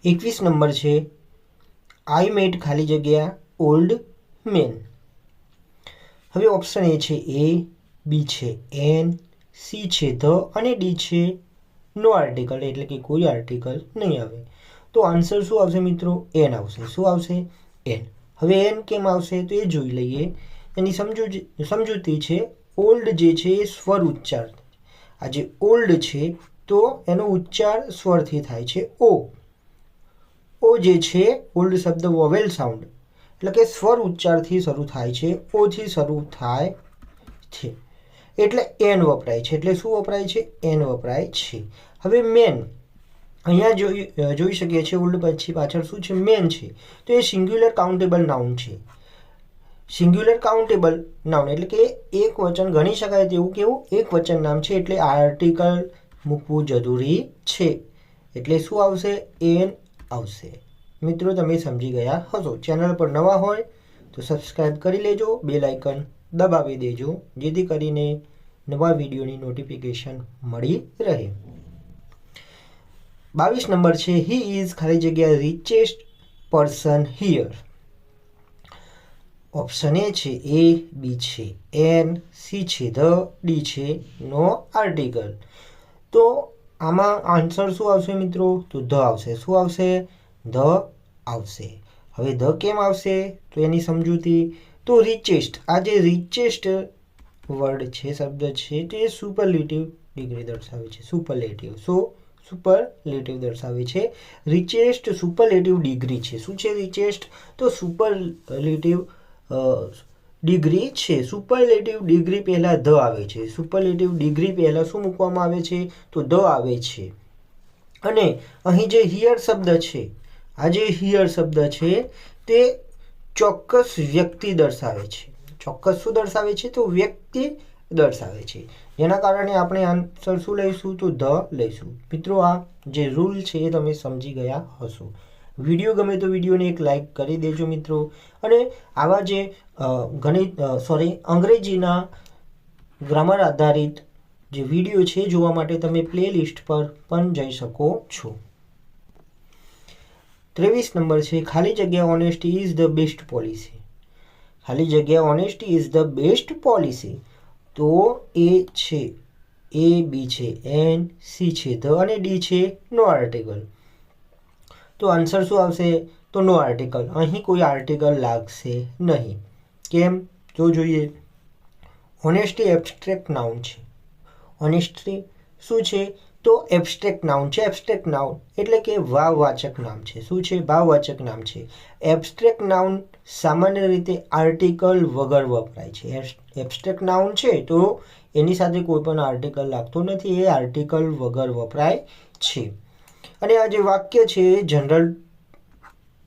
21 number છે I met ખાલી જગ્યા ઓલ્ડ મેન. હવે ઓપ્શન એ છે એ, બી છે એન, સી છે ધ અને ડી છે નો આર્ટિકલ એટલે કે કોઈ આર્ટિકલ નહીં આવે. તો આન્સર શું આવશે મિત્રો? એન આવશે. શું આવશે? એન. હવે એન કેમ આવશે તો એ જોઈ લઈએ. એની સમજૂતી છે ઓલ્ડ જે છે એ સ્વર ઉચ્ચાર. આ જે ઓલ્ડ છે તો એનો ઉચ્ચાર સ્વરથી થાય છે ઓ. ઓ જે છે ઓલ્ડ શબ્દ વોવેલ સાઉન્ડ એટલે કે સ્વર ઉચ્ચારથી શરૂ થાય છે, ઓથી શરૂ થાય છે એટલે એન વપરાય છે. એટલે શું વપરાય છે? એન વપરાય છે. હવે મેન અહીંયા જોઈ શકીએ છીએ ઓલ્ડ પછી પાછળ શું છે? મેન છે. તો એ સિંગ્યુલર કાઉન્ટેબલ નાઉન છે. સિંગ્યુલર કાઉન્ટેબલ નાઉન એટલે કે એક વચન ગણી શકાય તેવું કેવું એક વચન નામ છે એટલે આર્ટિકલ મૂકવું જરૂરી છે. એટલે શું આવશે? એન આવશે. મિત્રો તમે સમજી ગયા હશો. ચેનલ પર નવા હોય તો સબસ્ક્રાઈબ કરી લેજો, બેલ આઇકન દબાવી દેજો જેથી કરીને નવા વિડીયોની નોટિફિકેશન મળી રહે. 22 નંબર છે હી ઇઝ ખાલી જગ્યા richest person here. Option A છે એ, બી છે એન, સી છે ધ, ડી છે નો આર્ટિકલ. તો આમાં આન્સર શું આવશે મિત્રો? તો ધ આવશે. શું આવશે? ધ આવશે. હવે ધ કેમ આવશે તો એની સમજૂતી તો રિચેસ્ટ, આ જે રિચેસ્ટ વર્ડ છે, શબ્દ છે તે સુપરલેટિવ ડિગ્રી દર્શાવે છે. સુપરલેટિવ. સુપરલેટિવ દર્શાવે છે. રિચેસ્ટ સુપરલેટિવ ડિગ્રી છે. શું છે રિચેસ્ટ? તો સુપરલેટિવ ડિગ્રી છે. સુપરલેટિવ ડિગ્રી પહેલાં ધ આવે છે. સુપરલેટિવ ડિગ્રી પહેલાં શું મૂકવામાં આવે છે? તો ધ આવે છે. અને અહીં જે હિયર શબ્દ છે, આ જે હિયર શબ્દ છે તે ચોક્કસ વ્યક્તિ દર્શાવે છે. ચોક્કસ શું દર્શાવે છે? તો વ્યક્તિ દર્શાવે છે. જેના કારણે આપણે આન્સર શું લઈશું? તો ધ લઈશું. મિત્રો આ જે રૂલ છે એ તમે સમજી ગયા હશો. વિડીયો ગમે તો વિડીયોને એક લાઈક કરી દેજો મિત્રો. અને આવા જે અંગ્રેજીના ગ્રામર આધારિત જે વિડીયો છે જોવા માટે તમે પ્લેલિસ્ટ પર પણ જઈ શકો છો. 23 નંબર છે ખાલી જગ્યા honesty is the best policy. ખાલી જગ્યા honesty is the best policy. તો એ છે એ, બી છે એન, સી છે ધ અને ડી છે નો આર્ટિકલ. તો આન્સર શું આવશે? તો નો આર્ટિકલ. અહીં કોઈ આર્ટિકલ લાગશે નહીં. કેમ તો જોઈએ. ઓનેસ્ટી એબ્સ્ટ્રેક્ટ નાઉન છે. ઓનેસ્ટી શું છે? તો એબ્સ્ટ્રેક્ટ નાઉન છે. એબ્સ્ટ્રેક્ટ નાઉન એટલે કે ભાવવાચક નામ છે. શું છે? ભાવવાચક નામ છે. એબ્સ્ટ્રેક્ટ નાઉન સામાન્ય રીતે આર્ટિકલ વગર વપરાય છે. એબ્સ્ટ્રેક્ટ નાઉન છે તો એની સાથે કોઈ પણ આર્ટિકલ લાગતો નથી. એ આર્ટિકલ વગર વપરાય છે. અને આ જે વાક્ય છે એ જનરલ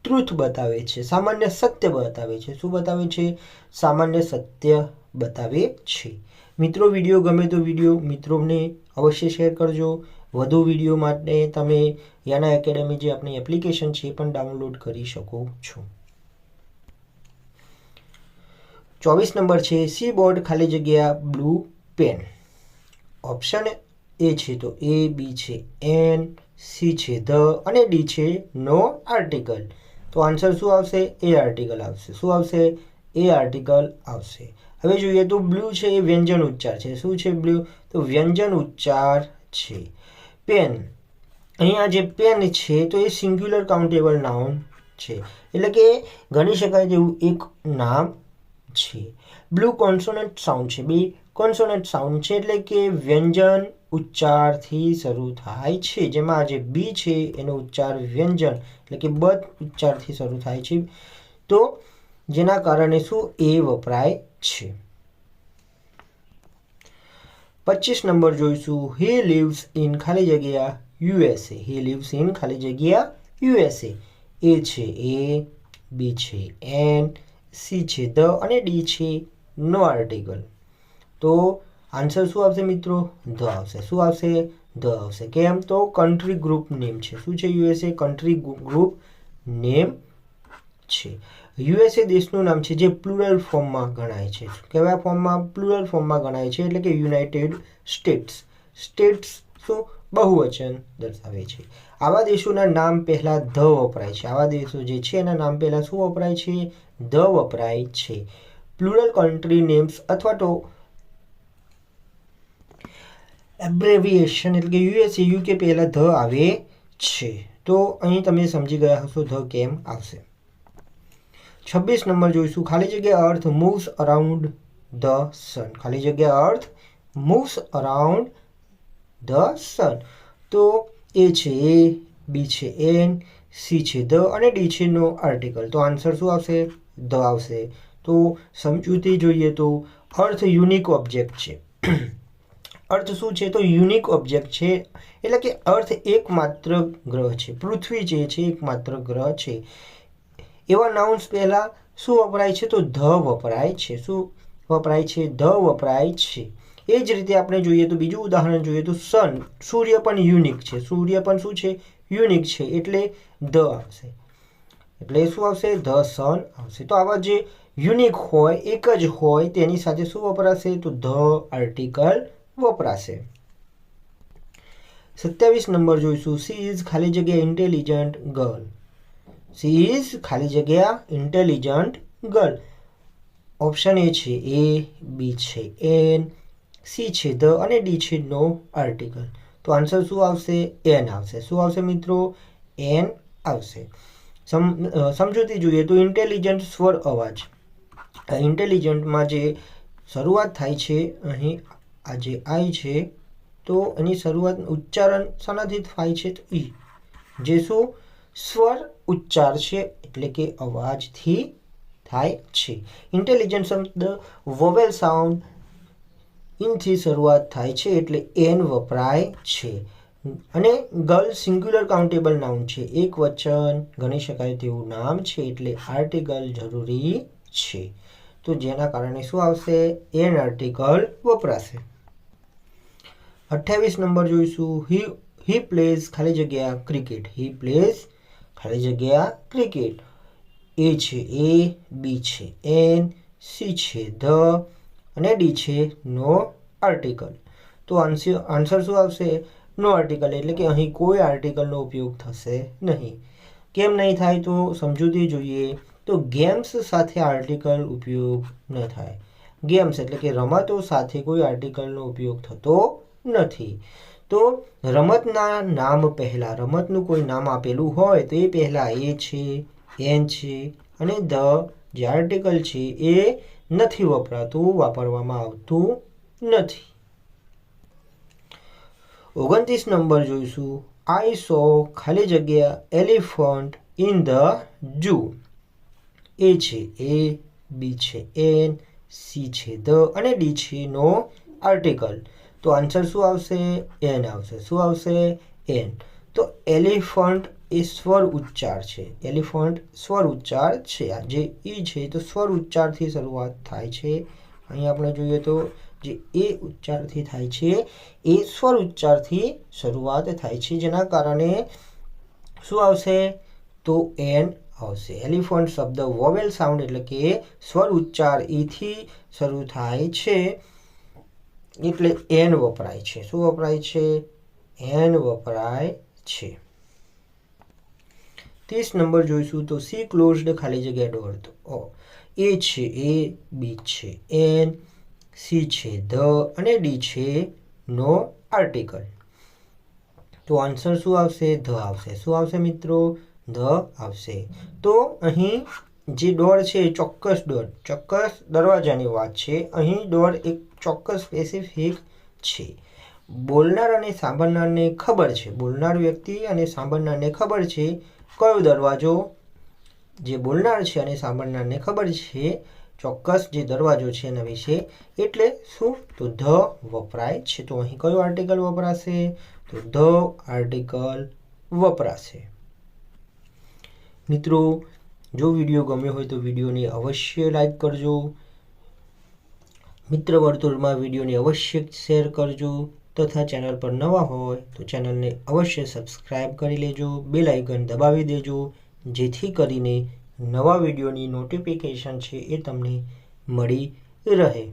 ટ્રુથ બતાવે છે. સામાન્ય સત્ય બતાવે છે. શું બતાવે છે? સામાન્ય સત્ય બતાવે છે. મિત્રો વિડીયો ગમે તો વિડીયો મિત્રોને અવશ્ય શેર કરજો. વધુ વિડીયો માટે તમે યાના એકેડમી જે આપણી એપ્લિકેશન છે એ પણ ડાઉનલોડ કરી શકો છો. 24 નંબર છે સી બોર્ડ ખાલી જગ્યા બ્લુ પેન. ઓપ્શન એ છે તો એ, બી છે એન, સી છે ધ અને ડી છે નો આર્ટિકલ. તો આન્સર શું આવશે? એ આર્ટિકલ આવશે. શું આવશે? એ આર્ટિકલ આવશે. હવે જોઈએ તો બ્લુ છે એ વ્યંજન ઉચ્ચાર છે. શું છે બ્લુ? તો વ્યંજન ઉચ્ચાર છે. પેન, અહીંયા જે પેન છે તો એ સિંગ્યુલર કાઉન્ટેબલ નાઉન છે એટલે કે ગણી શકાય તેવું એક નામ છે. બ્લુ કોન્સોનન્ટ સાઉન્ડ છે. બે કોન્સોનન્ટ સાઉન્ડ છે એટલે કે વ્યંજન ઉચ્ચારથી શરૂ થાય છે. જેમાં જે બી છે એનો ઉચ્ચાર વ્યંજન એટલે કે બદ ઉચ્ચારથી શરૂ થાય છે. તો જેના કારણે શું? એ વપરાય છે. 25 નંબર જોઈશું. હી લીવ્સ ઇન ખાલી જગ્યા યુએસએ. હી લીવ્સ ઇન ખાલી જગ્યા યુએસએ. એ છે એ, બી છે એન, સી છે ધ અને ડી છે નો આર્ટિકલ. તો આન્સર શું આવશે મિત્રો? ધ આવશે. શું આવશે? ધ આવશે. કેમ તો કન્ટ્રી ગ્રુપ નેમ છે. શું છે? યુએસએ કન્ટ્રી ગ્રુપ નેમ છે. યુએસએ દેશનું નામ છે જે પ્લુરલ ફોર્મમાં ગણાય છે. કેવા ફોર્મમાં? પ્લુરલ ફોર્મમાં ગણાય છે એટલે કે યુનાઇટેડ સ્ટેટ્સ. સ્ટેટ્સ શું? બહુવચન દર્શાવે છે. આવા દેશોના નામ પહેલાં ધ વપરાય છે. આવા દેશો જે છે એના નામ પહેલાં શું વપરાય છે? ધ વપરાય છે. પ્લુરલ કન્ટ્રી નેમ્સ અથવા તો એબ્રેવિએશન એટલે કે યુએસએ યુકે પહેલાં ધ આવે છે. તો અહીં તમે સમજી ગયા હશો ધ કેમ આવશે. 26 નંબર જોઈશું. ખાલી જગ્યા અર્થ મૂવ્સ અરાઉન્ડ ધ સન. ખાલી જગ્યા અર્થ મૂવ્સ અરાઉન્ડ ધ સન. તો એ છે એ, બી છે એન, સી છે ધ અને ડી છે નો આર્ટિકલ. તો આન્સર શું આવશે? ધ આવશે. તો સમજૂતી જોઈએ તો અર્થ યુનિક ઓબ્જેક્ટ છે. અર્થ શું છે? તો યુનિક ઓબ્જેક્ટ છે, એટલે કે અર્થ એકમાત્ર ગ્રહ છે. પૃથ્વી જે છે એકમાત્ર ગ્રહ છે. એવા નાઉન્સ પહેલાં શું વપરાય છે? તો ધ વપરાય છે. શું વપરાય છે? ધ વપરાય છે. એ જ રીતે આપણે જોઈએ તો બીજું ઉદાહરણ જોઈએ તો સન, સૂર્ય પણ યુનિક છે. સૂર્ય પણ શું છે? યુનિક છે, એટલે ધ આવશે. એટલે શું આવશે? ધ સન આવશે. તો આવા જે યુનિક હોય, એક જ હોય, તેની સાથે શું વપરાશે? તો ધ આર્ટિકલ વપરાશે. 27 નંબર જોઈશું. સી ઇઝ ખાલી જગ્યા ઇન્ટેલિજન્ટ ગર્લ. સી ઇઝ ખાલી જગ્યા ઇન્ટેલિજન્ટ ગર્લ. ઓપ્શન એ છે એ, બી છે એન, સી છે ધ અને ડી છે નો આર્ટિકલ. તો આન્સર શું આવશે? એન આવશે. શું આવશે મિત્રો? એન આવશે. સમજૂતી જોઈએ તો ઇન્ટેલિજન્ટ સ્વર અવાજ. ઇન્ટેલિજન્ટમાં જે શરૂઆત થાય છે, અહીં આ જે આઈ છે તો એની શરૂઆત ઉચ્ચારણ શાનાથી થાય છે? તો ઈ, જે શું સ્વર ઉચ્ચાર છે, એટલે કે અવાજથી થાય છે. ઇન્ટેલિજન્ટ શબ્દ વોવેલ સાઉન્ડ ઇનથી શરૂઆત થાય છે, એટલે એન વપરાય છે. અને ગર્લ સિંગ્યુલર કાઉન્ટેબલ નાઉન છે, એક વચન ગણી શકાય તેવું નામ છે, એટલે આર્ટિકલ જરૂરી છે. તો જેના કારણે શું આવશે? એન આર્ટિકલ વપરાશે. 28 નંબર જોઈશું. હી પ્લેઝ ખાલી જગ્યા ક્રિકેટ. હી પ્લેઝ ખાલી જગ્યા ક્રિકેટ. એ છે એ, બી છે એન, સી છે ધ અને ડી છે નો આર્ટિકલ. તો આન્સર શું આવશે? નો આર્ટિકલ, એટલે કે અહીં કોઈ આર્ટિકલનો ઉપયોગ થશે નહીં. કેમ નહીં થાય? તો સમજૂતી જોઈએ તો ગેમ્સ સાથે આર્ટિકલ ઉપયોગ ન થાય. ગેમ્સ એટલે કે રમતો સાથે કોઈ આર્ટિકલનો ઉપયોગ થતો નથી. તો રમતના નામ પહેલાં, રમતનું કોઈ નામ આપેલું હોય તો એ પહેલાં એ છે, એન છે અને ધ જે આર્ટિકલ છે એ નથી વપરાતું, વાપરવામાં આવતું નથી. 29 નંબર જોઈશું. આઈ સો ખાલી જગ્યા એલિફન્ટ ઇન ધ ઝૂ. એ છે એ, બી છે એન, સી છે ધ અને ડી છે નો આર્ટિકલ. તો આન્સર શું આવશે? એન આવશે. શું આવશે? એન. તો એલિફન્ટ એ સ્વર ઉચ્ચાર છે. એલિફન્ટ સ્વર ઉચ્ચાર છે. આ જે ઈ છે તો સ્વર ઉચ્ચારથી શરૂઆત થાય છે. અહીં આપણે જોઈએ તો જે એ ઉચ્ચારથી થાય છે એ સ્વર ઉચ્ચારથી શરૂઆત થાય છે, જેના કારણે શું આવશે? તો એન આવશે. એલિફન્ટ શબ્દ વોવેલ સાઉન્ડ એટલે કે સ્વર ઉચ્ચાર ઈથી શરૂ થાય છે, એટલે એન વપરાય છે. શું વપરાય છે? એન વપરાય છે. 30 નંબર જોઈશું તો સી ક્લોઝડ ખાલી જગ્યા ડોર. તો એ છે એ, બી છે એન, સી છે ધ અને ડી છે નો આર્ટિકલ. તો આન્સર શું આવશે? ધ આવશે. શું આવશે મિત્રો? ધ આવશે. તો અહીં જે ડોર છે ચોક્કસ ડોર, ચોક્કસ દરવાજાની વાત છે. અહીં ડોર એક ચોક્કસ સ્પેસિફિક છે. બોલનાર અને સાંભળનારને ખબર છે, બોલનાર વ્યક્તિ અને સાંભળનારને ખબર છે કયો દરવાજો, જે બોલનાર છે અને સાંભળનારને ખબર છે ચોક્કસ જે દરવાજો છે એના વિશે, એટલે શું? તો ધ વપરાય છે. તો અહીં કયો આર્ટિકલ વપરાશે? તો ધ આર્ટિકલ વપરાશે. મિત્રો, જો વિડીયો ગમ્યો હોય તો વિડીયોને અવશ્ય લાઈક કરજો, મિત્ર વર્તુળમાં વિડીયોને અવશ્ય શેર કરજો, તથા ચેનલ પર નવા હોય તો ચેનલને અવશ્ય સબસ્ક્રાઈબ કરી લેજો, બેલ આઇકન દબાવી દેજો, જેથી કરીને નવા વિડીયોની નોટિફિકેશન છે એ તમને મળી રહે.